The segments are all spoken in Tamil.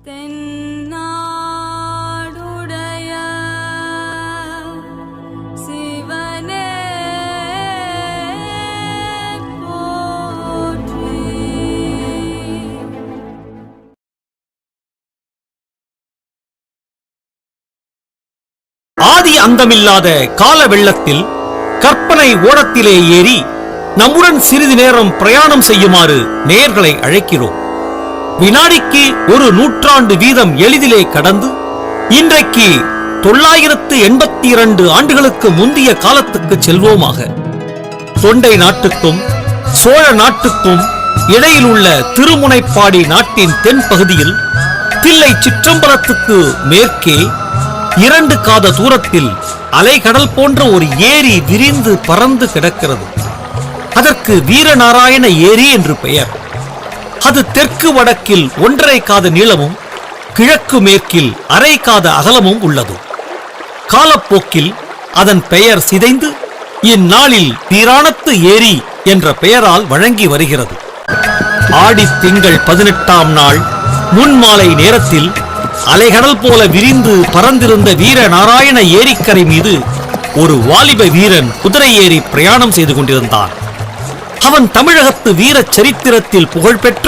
ஆதி அந்தமில்லாத கால வெள்ளத்தில் கற்பனை ஓடத்திலே ஏறி நம்முடன் சிறிது நேரம் பிரயாணம் செய்யுமாறு நேயர்களை அழைக்கிறோம். வினாடிக்கு ஒரு நூற்றாண்டு வீதம் எளிதிலே கடந்து இன்றைக்கு 982 ஆண்டுகளுக்கு முந்தைய காலத்துக்கு செல்வோமாக. தொண்டை நாட்டுக்கும் சோழ நாட்டுக்கும் இடையில் உள்ள திருமுனைப்பாடி நாட்டின் தென் பகுதியில் தில்லை சிற்றம்பலத்துக்கு மேற்கே 2 காத தூரத்தில் அலைகடல் போன்ற ஒரு ஏரி விரிந்து பறந்து கிடக்கிறது. அதற்கு வீரநாராயண ஏரி என்று பெயர். அது தெற்கு வடக்கில் 1.5 காத நீளமும் கிழக்கு மேற்கில் 1/2 காத அகலமும் உள்ளது. காலப்போக்கில் அதன் பெயர் சிதைந்து இந்நாளில் தீராணத்து ஏரி என்ற பெயரால் வழங்கி வருகிறது. ஆடி திங்கள் 18ஆம் நாள் முன்மாலை நேரத்தில் அலைகடல் போல விரிந்து பறந்திருந்த வீரநாராயண ஏரிக்கரை மீது ஒரு வாலிப வீரன் குதிரை ஏறி பிரயாணம் செய்து கொண்டிருந்தான். அவன் தமிழகத்து வீர சரித்திரத்தில் புகழ்பெற்ற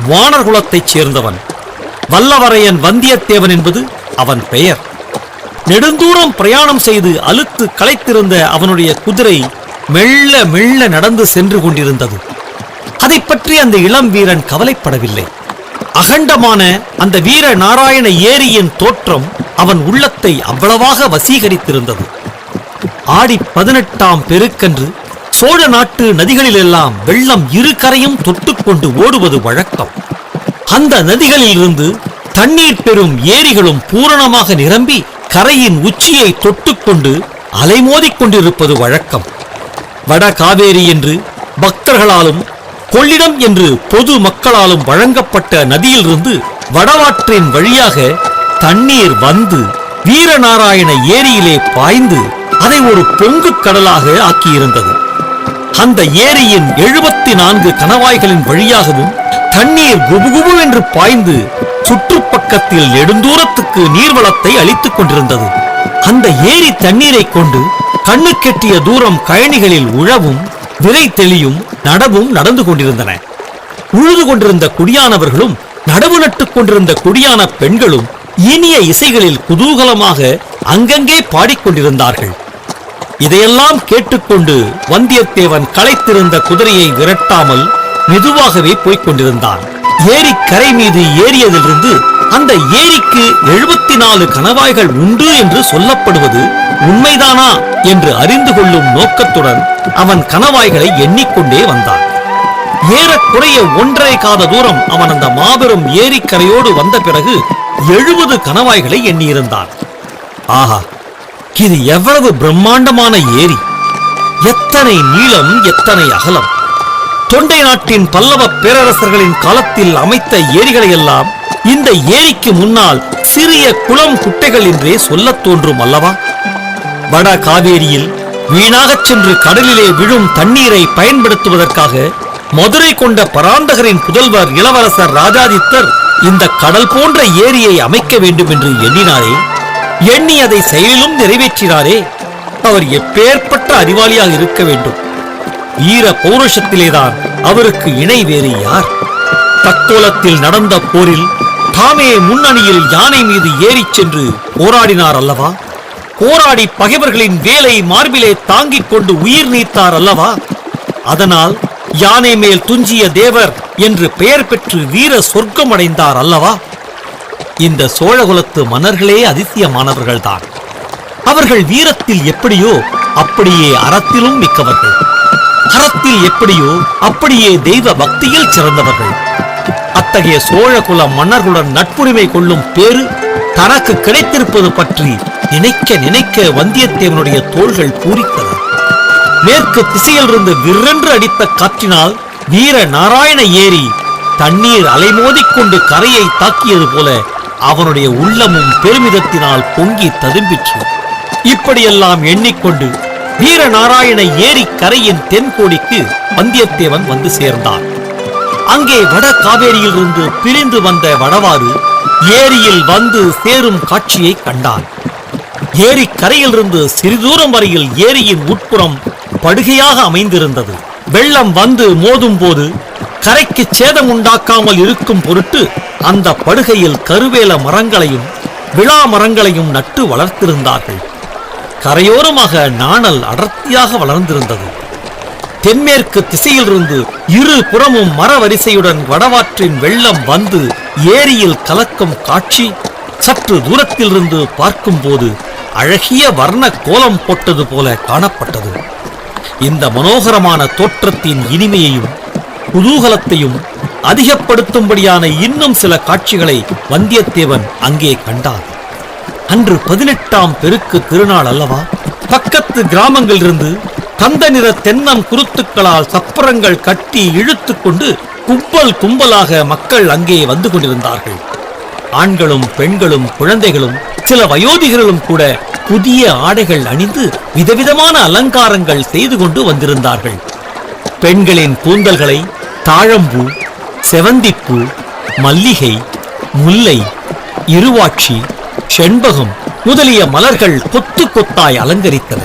வானர் குலத்தைச் சேர்ந்தவன். வல்லவரையன் வந்தியத்தேவன் என்பது அவன் பெயர். நெடுந்தூரம் பிரயாணம் செய்து அலுத்து களைத்திருந்த அவனுடைய குதிரை மெல்ல மெல்ல நடந்து சென்று கொண்டிருந்தது. அதை பற்றி அந்த இளம் வீரன் கவலைப்படவில்லை. அகண்டமான அந்த வீர நாராயண ஏரியின் தோற்றம் அவன் உள்ளத்தை அவ்வளவாக வசீகரித்திருந்தது. ஆடி 18ஆம் பெருக்கன்று சோழ நாட்டு நதிகளிலெல்லாம் வெள்ளம் இரு கரையும் தொட்டுக்கொண்டு ஓடுவது வழக்கம். அந்த நதிகளிலிருந்து தண்ணீர் பெறும் ஏரிகளும் பூரணமாக நிரம்பி கரையின் உச்சியை தொட்டுக்கொண்டு அலைமோதிக் கொண்டிருப்பது வழக்கம். வட காவேரி என்று பக்தர்களாலும் கொள்ளிடம் என்று பொது மக்களாலும் வழங்கப்பட்ட நதியிலிருந்து வடவாற்றின் வழியாக தண்ணீர் வந்து வீரநாராயண ஏரியிலே பாய்ந்து அதை ஒரு பொங்கு கடலாக ஆக்கியிருந்தது. அந்த ஏரியின் 74 கணவாய்களின் வழியாகவும் தண்ணீர் குபுகுபு என்று பாய்ந்து சுற்றுப்பக்கத்தில் நெடுந்தூரத்துக்கு நீர்வளத்தை அளித்துக் கொண்டிருந்தது. அந்த ஏரி தண்ணீரை கொண்டு கண்ணு கெட்டிய தூரம் கழனிகளில் உழவும் விரை தெளியும் நடவும் நடந்து கொண்டிருந்தன. உழுது கொண்டிருந்த குடியானவர்களும் நடவு நட்டுக் கொண்டிருந்த குடியான பெண்களும் இனிய இசைகளில் குதூகலமாக அங்கங்கே பாடிக்கொண்டிருந்தார்கள். இதையெல்லாம் கேட்டுக்கொண்டு வந்தியத்தேவன் களைத்திருந்த குதிரையை விரட்டாமல் மெதுவாகவே போய்க் கொண்டிருந்தான். ஏரி கரை மீது ஏறியதிலிருந்து அந்த ஏரிக்கு 74 கணவாய்கள் உண்டு என்று சொல்லப்படுவது உண்மைதானா என்று அறிந்து கொள்ளும் நோக்கத்துடன் அவன் கணவாய்களை எண்ணிக்கொண்டே வந்தான். ஏறக்குறைய 1.5 காத தூரம் அவன் அந்த மாபெரும் ஏரிக்கரையோடு வந்த பிறகு 70 கணவாய்களை எண்ணியிருந்தான். ஆஹா, இது எவ்வளவு பிரம்மாண்டமான ஏரி! எத்தனை நீளம், எத்தனை அகலம்! தொண்டை நாட்டின் பல்லவ பேரரசர்களின் காலத்தில் அமைத்த ஏரிகளை எல்லாம் இந்த ஏரிக்கு முன்னால் சிறிய குளம் குட்டைகள் என்றே சொல்லத் தோன்றும் அல்லவா? வட காவேரியில் வீணாகச் சென்று கடலிலே விழும் தண்ணீரை பயன்படுத்துவதற்காக மதுரை கொண்ட பராந்தகரின் புதல்வர் இளவரசர் ராஜாதித்தர் இந்த கடல் போன்ற ஏரியை அமைக்க வேண்டும் என்று எண்ணினாரே, எண்ணி அதை செயலிலும் நிறைவேற்றினாரே. அவர் எப்பேற்பட்ட அறிவாளியாக இருக்க வேண்டும்! வீர பௌருஷத்திலேதான் அவருக்கு இணை வேறு யார்? தக்கோலத்தில் நடந்த போரில் தாமே முன்னணியில் யானை மீது ஏறிச் சென்று போராடினார் அல்லவா? போராடி பகைவர்களின் வேலை மார்பிலே தாங்கிக் கொண்டு உயிர் நீத்தார் அல்லவா? அதனால் யானை மேல் துஞ்சிய தேவர் என்று பெயர் பெற்று வீர சொர்க்கம் அடைந்தார் அல்லவா? இந்த சோழகுலத்து மன்னர்களே அதிசயமானவர்கள்தான். அவர்கள் வீரத்தில் எப்படியோ அப்படியே அறத்திலும் மிக்கவர்கள். அறத்தில் எப்படியோ அப்படியே தெய்வ பக்தியில் சிறந்தவர்கள். அத்தகைய சோழகுல மன்னர்களுடன் நட்புரிமை கொள்ளும் பேரு தனக்கு கிடைத்திருப்பது பற்றி நினைக்க நினைக்க வந்தியத்தேவனுடைய தோள்கள் பூரித்தன. மேற்கு திசையிலிருந்து விற்றென்று அடித்த காற்றினால் வீர நாராயண ஏரி தண்ணீர் அலைமோதிக்கொண்டு கரையை தாக்கியது போல அவனுடைய உள்ளமும் பெருமிதத்தினால் பொங்கி ததும்பிற்று. இப்படியெல்லாம் எண்ணிக்கொண்டு வீரநாராயண ஏரி கரையின் தென்கோடிக்கு வந்தியத்தேவன் வந்து சேர்ந்தான். அங்கே வட காவேரியிலிருந்து பிரிந்து வந்த வடவாறு ஏரியில் வந்து சேரும் காட்சியை கண்டான். ஏரி கரையிலிருந்து சிறிது தூரம் வரையில் ஏரியின் உட்புறம் படுகையாக அமைந்திருந்தது. வெள்ளம் வந்து மோதும் போது கரைக்கு சேதம் உண்டாக்காமல் இருக்கும் பொருட்டு அந்த படுகையில் கருவேல மரங்களையும் விழா மரங்களையும் நட்டு வளர்த்திருந்தார்கள். கரையோரமாக நாணல் அடர்த்தியாக வளர்ந்திருந்தது. தென்மேற்கு திசையிலிருந்து இரு புறமும் மர வரிசையுடன் வடவாற்றின் வெள்ளம் வந்து ஏரியில் கலக்கும் காட்சி சற்று தூரத்திலிருந்து பார்க்கும்போது அழகிய வர்ண கோலம் போட்டது போல காணப்பட்டது. இந்த மனோகரமான தோற்றத்தின் இனிமையையும் குதூகலத்தையும் அதிகப்படுத்தும்படியான இன்னும் சில காட்சிகளை வந்தியத்தேவன் அங்கே கண்டான். அன்று 18ஆம் பெருக்கு திருநாள் அல்லவா? பக்கத்து கிராமங்களிலிருந்து தந்த நிற தென்னம் குருத்துக்களால் சப்பரங்கள் கட்டி இழுத்து கொண்டு கும்பல் கும்பலாக மக்கள் அங்கே வந்து கொண்டிருந்தார்கள். ஆண்களும் பெண்களும் குழந்தைகளும் சில வயோதிகர்களும் கூட புதிய ஆடைகள் அணிந்து விதவிதமான அலங்காரங்கள் செய்து கொண்டு வந்திருந்தார்கள். பெண்களின் கூந்தல்களை தாழம்பூ, செவந்திப்பூ, மல்லிகை, முல்லை, இருவாட்சி, செண்பகம் முதலிய மலர்கள் கொத்து கொத்தாய் அலங்கரித்தன.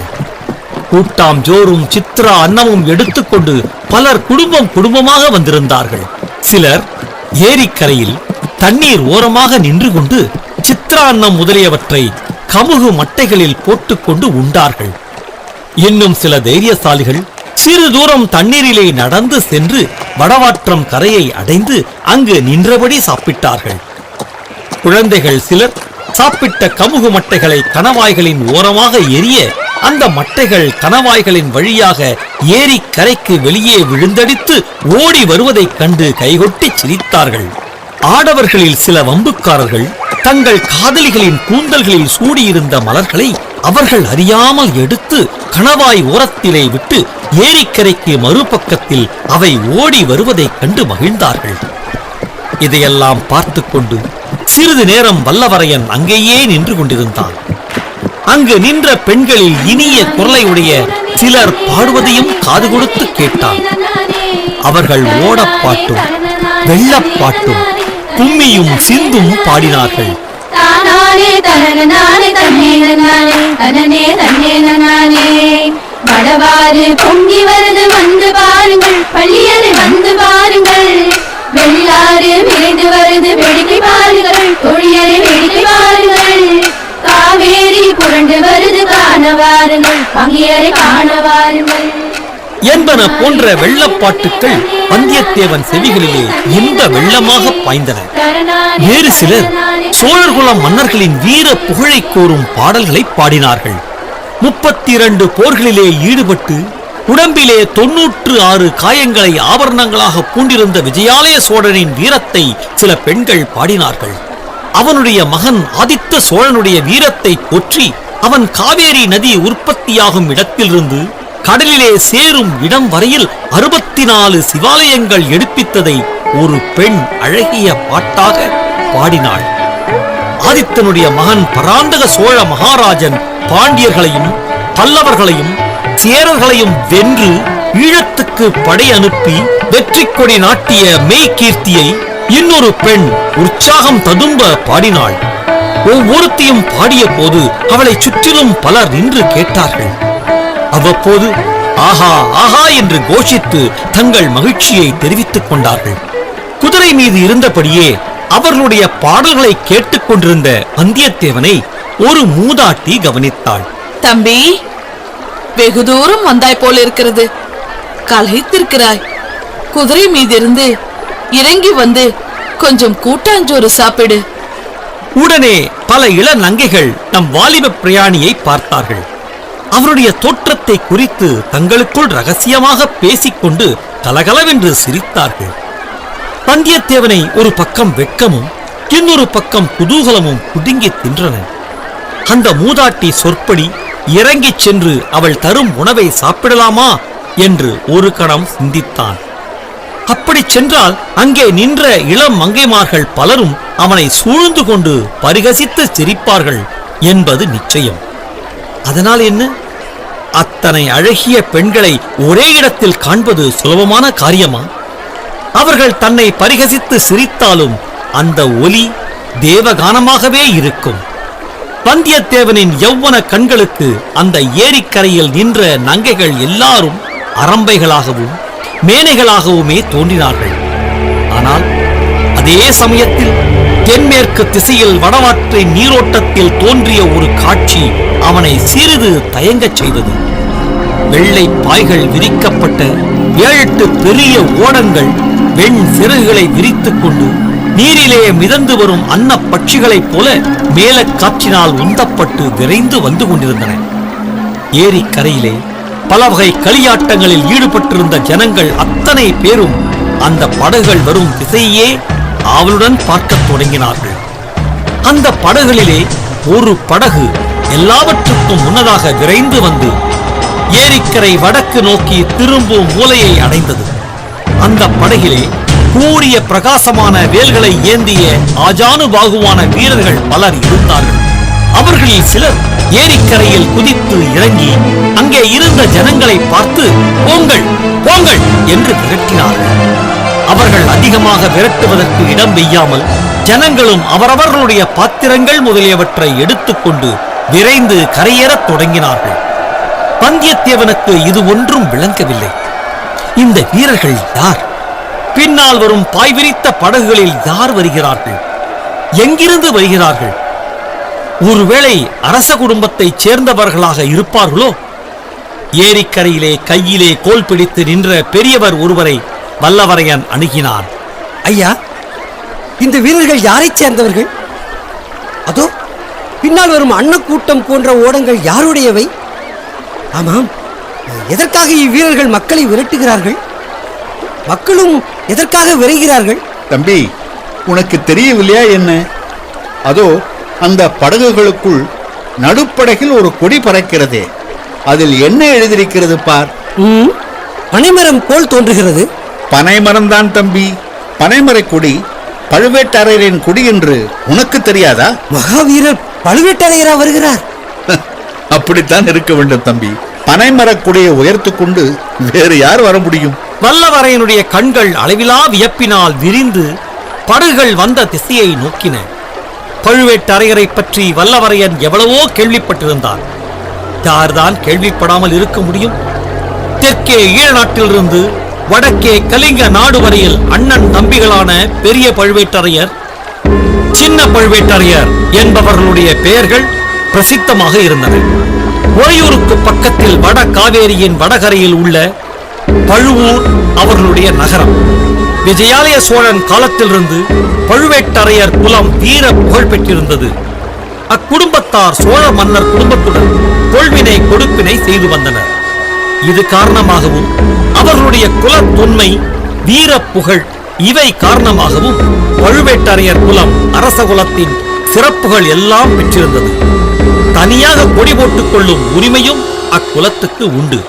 கூட்டாம் ஜோறும் சித்ரா அன்னமும் எடுத்துக்கொண்டு பலர் குடும்பம் குடும்பமாக வந்திருந்தார்கள். சிலர் ஏரிக்கரையில் தண்ணீர் ஓரமாக நின்று கொண்டு சித்ரா அன்னம் முதலியவற்றை கமுகு மட்டைகளில் போட்டுக்கொண்டு உண்டார்கள். இன்னும் சில தைரியசாலிகள் சிறு தூரம் தண்ணீரிலே நடந்து சென்று வடவாற்றம் கரையை அடைந்து அங்கு நின்றபடி சாப்பிட்டார்கள். குழந்தைகள் சிலர் சாப்பிட்ட கமுகு மட்டைகளை கணவாய்களின் ஓரமாக எரிய அந்த மட்டைகள் கணவாய்களின் வழியாக ஏரி கரைக்கு வெளியே விழுந்தடித்து ஓடி வருவதைக் கண்டு கைகொட்டி சிரித்தார்கள். ஆடவர்களில் சில வம்புக்காரர்கள் தங்கள் காதலிகளின் கூந்தல்களில் சூடியிருந்த மலர்களை அவர்கள் அறியாமல் எடுத்து கணவாய் ஓரத்திலே விட்டு ஏரிக்கரைக்கு மறுபக்கத்தில் அவை ஓடி வருவதைக் கண்டு மகிழ்ந்தார்கள். இதையெல்லாம் பார்த்து கொண்டு சிறிது நேரம் வல்லவரையன் அங்கேயே நின்று கொண்டிருந்தான். அங்கு நின்ற பெண்களில் இனிய குரலையுடைய சிலர் பாடுவதையும் காது கொடுத்து கேட்டான். அவர்கள் ஓடப்பாட்டும் வெள்ளப்பாட்டும் கும்மியும் சிந்தும் பாடினார்கள். வடவாறு பொங்கி வருது வந்து பாருங்கள், பள்ளியறை வந்து பாருங்கள், வெள்ளாறு விரைந்து வருது வேடிக்கை பாருங்கள், தொழியறை வேடிக்கை பாருங்கள், காவேரி புரண்டு வருது காண வாருங்கள், பங்கியறை காண வாருங்கள் என்பன போன்ற வெள்ளப்பாட்டுக்கள் வந்தியத்தேவன் செவிகளிலே இந்த வெள்ளமாக பாய்ந்தன. வேறு சிலர் சோழர்குல மன்னர்களின் வீர புகழை கோரும் பாடல்களை பாடினார்கள். 32 போர்களிலே ஈடுபட்டு உடம்பிலே 96 காயங்களை ஆபரணங்களாக பூண்டிருந்த விஜயாலய சோழனின் வீரத்தை சில பெண்கள் பாடினார்கள். அவனுடைய மகன் ஆதித்த சோழனுடைய வீரத்தை போற்றி அவன் காவேரி நதி உற்பத்தியாகும் இடத்திலிருந்து கடலிலே சேரும் இடம் வரையில் 64 சிவாலயங்கள் எடுப்பித்ததை ஒரு பெண் அழகிய பாட்டாக பாடினாள். ஆதித்தனுடைய மகன் பராந்தக சோழ மகாராஜன் பாண்டியர்களையும் பல்லவர்களையும் சேரர்களையும் வென்று ஈழத்துக்கு படை அனுப்பி வெற்றி கொடி நாட்டிய மெய் கீர்த்தியை இன்னொரு பெண் உற்சாகம் ததும்ப பாடினாள். ஒவ்வொருத்தையும் பாடிய போது அவளை சுற்றிலும் பலர் நின்று கேட்டார்கள். அவ்வப்போது ஆஹா ஆஹா என்று கோஷித்து தங்கள் மகிழ்ச்சியை தெரிவித்துக் கொண்டார்கள். குதிரை மீது இருந்தபடியே அவர்களுடைய பாடல்களை கேட்டுக் கொண்டிருந்த வந்தியத்தேவனை ஒரு மூதாட்டி கவனித்தாள். தம்பி, வெகு தூரம் வந்தாய் போல இருக்கிறது. களைத்திருக்கிறாய். குதிரை மீது இருந்து இறங்கி வந்து கொஞ்சம் கூட்டாஞ்சோறு சாப்பிடு. உடனே பல இள நங்கைகள் நம் வாலிப பிரயாணியை பார்த்தார்கள். அவருடைய தோற்றத்தை குறித்து தங்களுக்குள் ரகசியமாக பேசிக்கொண்டு கலகலவென்று சிரித்தார்கள். வந்தியத்தேவனை ஒரு பக்கம் வெட்கமும் இன்னொரு பக்கம் குதூகலமும் குடுங்கி தின்றன. அந்த மூதாட்டி சொற்படி இறங்கிச் சென்று அவள் தரும் உணவை சாப்பிடலாமா என்று ஒரு கணம் சிந்தித்தான். அப்படி சென்றால் அங்கே நின்ற இளம் மங்கைமார்கள் பலரும் அவனை சூழ்ந்து கொண்டு பரிகசித்து சிரிப்பார்கள் என்பது நிச்சயம். அதனால் என்ன? அத்தனை அழகிய பெண்களை ஒரே இடத்தில் காண்பது சுலபமான காரியமா? அவர்கள் தன்னை பரிகசித்து சிரித்தாலும் அந்த ஒலி தேவகானமாகவே இருக்கும். வந்தியத்தேவனின் யௌவன கண்களுக்கு அந்த ஏரிக்கரையில் நின்ற நங்கைகள் எல்லாரும் அரம்பைகளாகவும் மேனைகளாகவுமே தோன்றினார்கள். ஆனால் அதே சமயத்தில் தென்மேற்கு திசையில் வடவாற்றின் நீரோட்டத்தில் தோன்றிய ஒரு காட்சி அவனை சிறிது தயங்கச் செய்தது. வெள்ளை பாய்கள் விரிக்கப்பட்ட 7-8 பெரிய ஓடங்கள் வெண் சிறகுகளை விரித்துக் கொண்டு நீரிலே மிதந்து வரும் அன்ன பட்சிகளைப் போல மேல காற்றினால் உந்தப்பட்டு விரைந்து வந்து கொண்டிருந்தன. ஏரிக்கரையிலே பல வகை களியாட்டங்களில் ஈடுபட்டிருந்த ஜனங்கள் அத்தனை பேரும் அந்த படகுகள் வரும் திசையே ஆவலுடன் பார்க்கத் தொடங்கினார்கள். அந்த படகுகளிலே ஒரு படகு எல்லாவற்றுக்கும் முன்னதாக விரைந்து வந்து ஏரிக்கரை வடக்கு நோக்கி திரும்பும் மூலையை அடைந்தது. அந்த படகிலே கூரிய பிரகாசமான வேல்களை ஏந்திய ஆஜானுபாகுவான வீரர்கள் பலர் இருந்தார்கள். அவர்களில் சிலர் ஏரிக்கரையில் குதித்து இறங்கி அங்கே இருந்த ஜனங்களை பார்த்து போங்கள் போங்கள் என்று விரட்டினார்கள். அவர்கள் அதிகமாக விரட்டுவதற்கு இடம் பெய்யாமல் ஜனங்களும் அவரவர்களுடைய பாத்திரங்கள் முதலியவற்றை எடுத்துக்கொண்டு விரைந்து கரையேறத் தொடங்கினார்கள். வந்தியத்தேவனுக்கு இது ஒன்றும் விளங்கவில்லை. இந்த வீரர்கள் யார்? பின்னால் வரும் பாய் விரித்த படகுகளில் யார் வருகிறார்கள்? எங்கிருந்து வருகிறார்கள்? ஒருவேளை அரச குடும்பத்தைச் சேர்ந்தவர்களாக இருப்பார்களோ? ஏரிக்கரையிலே கையிலே கோல் பிடித்து நின்ற பெரியவர் ஒருவரை வல்லவரையன் அணுகினான். ஐயா, இந்த வீரர்கள் யாரைச் சேர்ந்தவர்கள்? அதோ பின்னால் வரும் அன்னக்கூட்டம் போன்ற ஓடங்கள் யாருடையவை? ஆமாம், எதற்காக இவ்வீரர்கள் மக்களை விரட்டுகிறார்கள்? மக்களும் எதற்காக விரைகிறார்கள்? தம்பி, உனக்கு தெரியவில்லையா என்ன? அதோ அந்த படகுகளுக்குள் நடுப்படகில் ஒரு கொடி பறக்கிறதே, அதில் என்ன எழுதியிருக்கிறது பார். பனைமரம் போல் தோன்றுகிறது. பனைமரம்தான் தம்பி, பனைமரக் கொடி பழுவேட்டரையரின் கொடி என்று உனக்கு தெரியாதா? மகாவீரர் பழுவேட்டரையரா வருகிறார்? அப்படித்தான் இருக்க வேண்டும் தம்பி. பனைமரக் கொடியை உயர்த்து கொண்டு வேறு யார் வர முடியும்? வல்லவரையனுடைய கண்கள் அளவிலா வியப்பினால் விரிந்து படகுகள் வந்த திசையை நோக்கின. பழுவேட்டரையரை பற்றி வல்லவரையன் எவ்வளவோ கேள்விப்பட்டிருந்தான். யார்தான் கேள்விப்படாமல் இருக்க முடியும்? தெற்கே ஈழ நாட்டிலிருந்து வடக்கே கலிங்க நாடு வரையில் அண்ணன் தம்பிகளான பெரிய பழுவேட்டரையர், சின்ன பழுவேட்டரையர் என்பவர்களுடைய பெயர்கள் பிரசித்தமாக இருந்தன. உறையூருக்கு பக்கத்தில் வட காவேரியின் வடகரையில் உள்ள பழுவூர் அவர்களுடைய நகரம். விஜயாலய சோழன் காலத்திலிருந்து பழுவேட்டரையர் குலம் வீர புகழ் பெற்றிருந்தது. அக்குடும்பத்தார் சோழ மன்னர் குடும்பத்துடன் கொள்வினை கொடுப்பினை செய்து வந்தனர். இது காரணமாகவும் அவர்களுடைய குல தொன்மை, வீர புகழ் இவை காரணமாகவும் பழுவேட்டரையர் குலம் அரச குலத்தின் சிறப்புகள் எல்லாம் பெற்றிருந்தது. தனியாக கொடி போட்டுக் கொள்ளும் உரிமையும் அக்குலத்துக்கு உண்டு.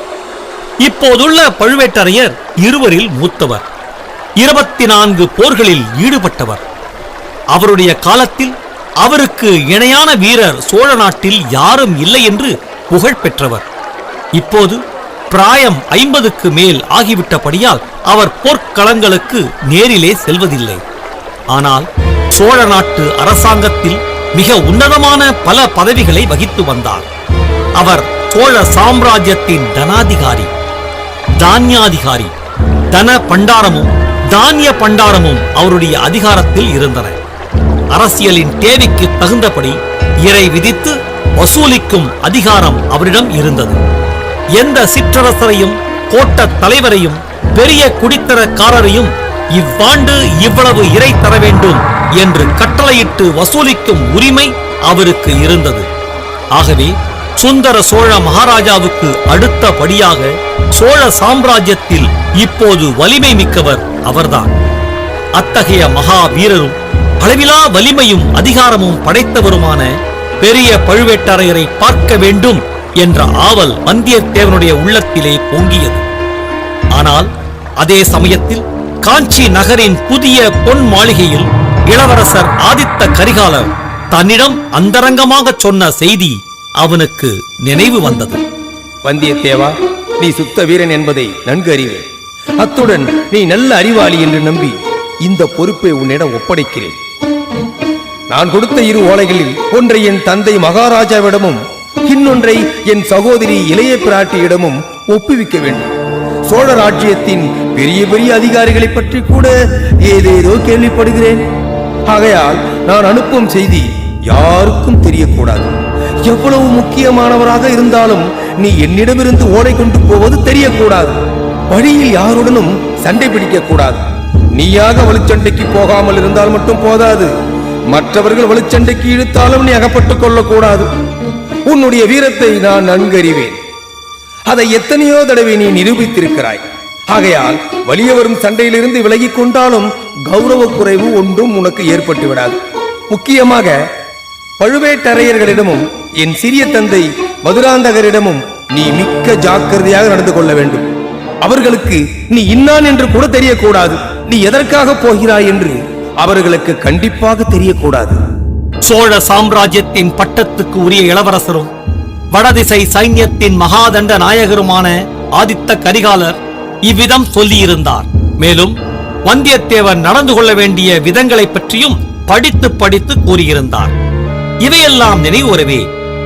இப்போதுள்ள பழுவேட்டரையர் 20 மூத்தவர், 24 போர்களில் ஈடுபட்டவர். அவருடைய காலத்தில் அவருக்கு இணையான வீரர் சோழ நாட்டில் யாரும் இல்லை என்று புகழ் பெற்றவர். இப்போது பிராயம் 50க்கு மேல் ஆகிவிட்டபடியால் அவர் போர்க்களங்களுக்கு நேரிலே செல்வதில்லை. ஆனால் சோழ நாட்டு அரசாங்கத்தில் மிக உன்னதமான பல பதவிகளை வகித்து வந்தார். அவர் சோழ சாம்ராஜ்யத்தின் தனாதிகாரி, தானியாதிகாரி. தன பண்டாரமும் தானிய பண்டாரமும் அவருடைய அதிகாரத்தில் இருந்தன. அரசியலின் தேவைக்கு தகுந்தபடி இறை விதித்து வசூலிக்கும் அதிகாரம் அவரிடம் இருந்தது. எந்த சிற்றரசரையும் கோட்ட தலைவரையும் பெரிய குடித்தரக்காரரையும் இவ்வாண்டு இவ்வளவு இறை தர வேண்டும் என்று கட்டளையிட்டு வசூலிக்கும் உரிமை அவருக்கு இருந்தது. ஆகவே சுந்தர சோழ மகாராஜாவுக்கு அடுத்தபடியாக சோழ சாம்ராஜ்யத்தில் இப்போது வலிமை மிக்கவர் அவர்தான். அத்தகைய மகா வீரரும் அளவிலா வலிமையும் அதிகாரமும் படைத்தவருமான பெரிய பழுவேட்டரையரை பார்க்க வேண்டும் என்ற ஆவல் வந்தியத்தேவனுடைய உள்ளத்திலே பொங்கியது. ஆனால் அதே சமயத்தில் காஞ்சி நகரின் புதிய பொன் மாளிகையில் இளவரசர் ஆதித்த கரிகாலர் தன்னிடம் அந்தரங்கமாக சொன்ன செய்தி அவனுக்கு நினைவு வந்தது. வந்தியத்தேவா, நீ சுத்த வீரன் என்பதை நன்கு அறிவேன். அத்துடன் நீ நல்ல அறிவாளி என்று நம்பி இந்த பொறுப்பை உன்னிடம் ஒப்படைக்கிறேன். நான் கொடுத்த 2 ஓலைகளில் ஒன்றை என் தந்தை மகாராஜாவிடமும் இன்னொன்றை என் சகோதரி இளைய பிராட்டியிடமும் ஒப்புவிக்க வேண்டும். சோழ ராஜ்யத்தின் பெரிய பெரிய அதிகாரிகளை பற்றி கூட ஏதேதோ கேள்விப்படுகிறேன். ஆகையால் நான் அனுப்பும் செய்தி யாருக்கும் தெரியக்கூடாது. எவ்வளவு முக்கியமானவராக இருந்தாலும் நீ என்னிடமிருந்து ஓலை கொண்டு போவது தெரியக்கூடாது. வழியில் யாருடனும் சண்டை பிடிக்க கூடாது. நீயாக வலுச்சண்டைக்கு போகாமல் இருந்தால் மட்டும் போதாது, மற்றவர்கள் வலுச்சண்டைக்கு இழுத்தாலும் நீ அகப்பட்டுக் கொள்ளக்கூடாது. உன்னுடைய வீரத்தை நான் நன்கறிவேன். அதை எத்தனையோ தடவை நீ நிரூபித்திருக்கிறாய். ஆகையால் வலிய வரும் சண்டையிலிருந்து விலகிக் கொண்டாலும் கௌரவ குறைவு ஒன்றும் உனக்கு ஏற்பட்டு விடாது. முக்கியமாக பழுவேட்டரையர்களிடமும் என் சிறிய தந்தை மதுராந்தகரிடமும் நீ மிக்க ஜாக்கிரதையாக நடந்து கொள்ள வேண்டும். அவர்களுக்கு நீ இன்னான் என்று கூட தெரியக்கூடாது. நீ எதற்காக போகிறாய் என்று அவர்களுக்கு கண்டிப்பாக தெரியக்கூடாது. சோழ சாம்ராஜ்யத்தின் பட்டத்துக்கு உரிய இளவரசரும் வடதிசை சைன்யத்தின் மகாதண்ட நாயகருமான ஆதித்த கரிகாலர் இவ்விதம் சொல்லியிருந்தார். மேலும் வந்தியத்தேவன் நடந்து கொள்ள வேண்டிய விதங்களை பற்றியும் படித்து கூறியிருந்தார். இவையெல்லாம் நினைவுறவே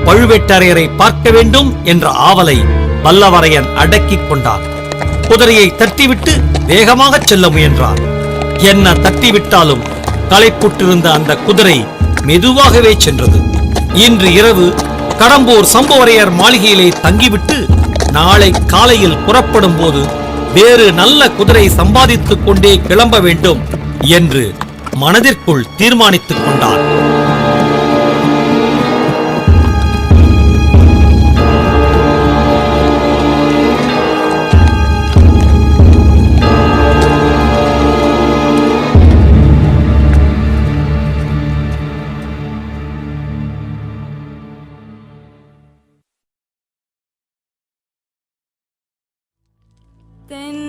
பழுவேட்டரையரை பார்க்க வேண்டும் என்ற ஆவலை வல்லவரையன் அடக்கிக் கொண்டார். குதிரையை தட்டிவிட்டு வேகமாக செல்ல முயன்றார். என்ன தட்டிவிட்டாலும் களைப்புற்றிருந்த அந்த குதிரை மெதுவாகவே சென்றது. இன்று இரவு கடம்பூர் சம்புவரையர் மாளிகையிலே தங்கிவிட்டு நாளை காலையில் புறப்படும் போது வேறு நல்ல குதிரை சம்பாதித்துக் கொண்டே கிளம்ப வேண்டும் என்று மனதிற்குள் தீர்மானித்துக் கொண்டார். தென்